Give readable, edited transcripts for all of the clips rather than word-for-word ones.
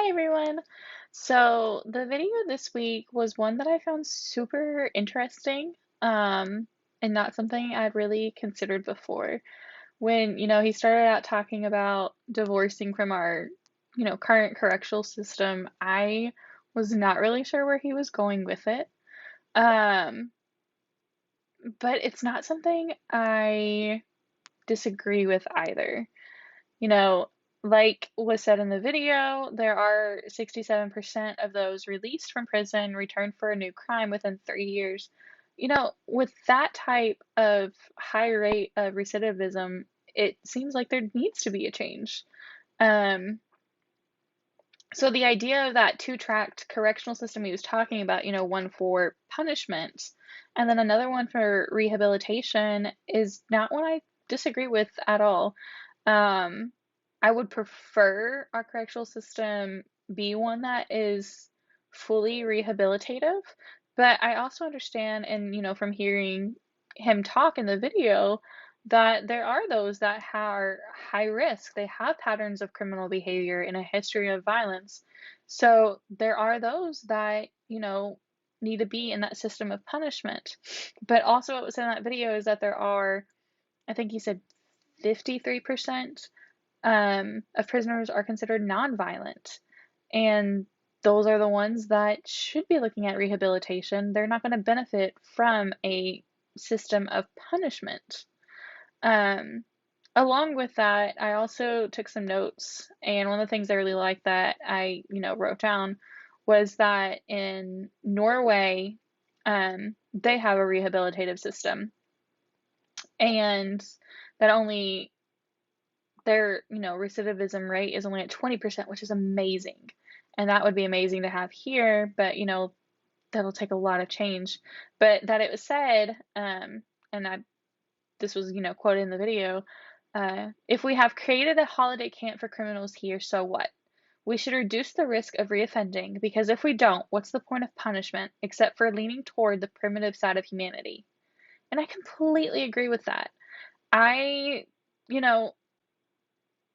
Hi everyone. So the video this week was one that I found super interesting, and not something I'd really considered before. When, he started out talking about divorcing from our, current correctional system, I was not really sure where he was going with it. Um, but it's not something I disagree with either. You know, like was said in the video, there are 67% of those released from prison return for a new crime within 3 years. With that type of high rate of recidivism, it seems like there needs to be a change. Um, so the idea of that two-tracked correctional system he was talking about, one for punishment and then another one for rehabilitation is not one I disagree with at all. Um, I would prefer our correctional system be one that is fully rehabilitative, but I also understand and, from hearing him talk in the video that there are those that are high risk. They have patterns of criminal behavior and a history of violence. So there are those that, need to be in that system of punishment. But also, what was in that video is that there are, I think he said 53% of prisoners are considered nonviolent. And those are the ones that should be looking at rehabilitation. They're not going to benefit from a system of punishment. Um, Along with that, I also took some notes, and one of the things I really liked that I, wrote down was that in Norway, they have a rehabilitative system, and that only their, recidivism rate is only at 20%, which is amazing. And that would be amazing to have here, but, that'll take a lot of change. But that it was said, and this was, quoted in the video, if we have created a holiday camp for criminals here, so what? We should reduce the risk of reoffending because if we don't, what's the point of punishment except for leaning toward the primitive side of humanity? And I completely agree with that. I, you know,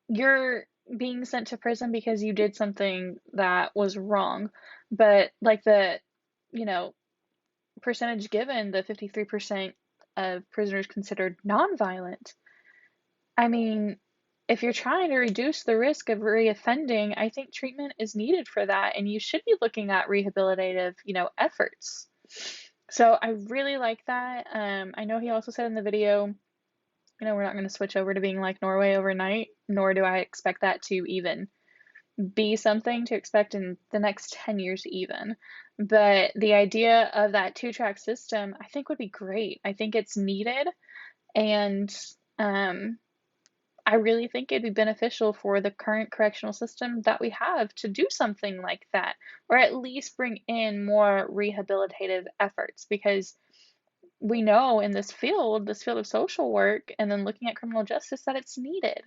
you're being sent to prison because you did something that was wrong, but like the, you know, percentage given, the 53% of prisoners considered nonviolent. I mean, if you're trying to reduce the risk of reoffending, I think treatment is needed for that, and you should be looking at rehabilitative, efforts. So I really like that. I know he also said in the video, we're not going to switch over to being like Norway overnight, nor do I expect that to even be something to expect in the next 10 years, even. But the idea of that two-track system, I think would be great. I think it's needed, and um, I really think it'd be beneficial for the current correctional system that we have to do something like that, or at least bring in more rehabilitative efforts because we know in this field of social work, and then looking at criminal justice, that it's needed.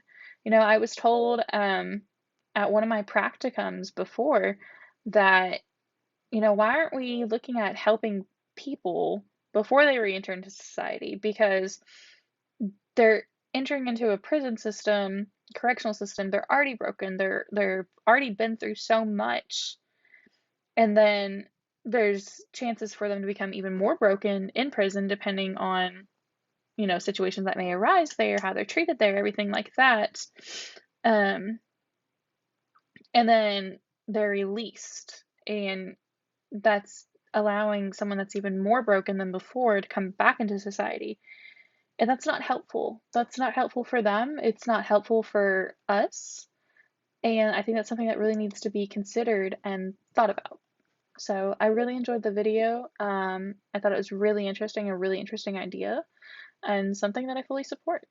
I was told at one of my practicums before that, why aren't we looking at helping people before they re-enter into society? Because they're entering into a prison system, correctional system, they're already broken. They're already been through so much. And then there's chances for them to become even more broken in prison depending on, situations that may arise there, how they're treated there, everything like that. Um, and then they're released, and that's allowing someone that's even more broken than before to come back into society. And that's not helpful. That's not helpful for them. It's not helpful for us. And I think that's something that really needs to be considered and thought about. So I really enjoyed the video. I thought it was really interesting, a really interesting idea, and something that I fully support.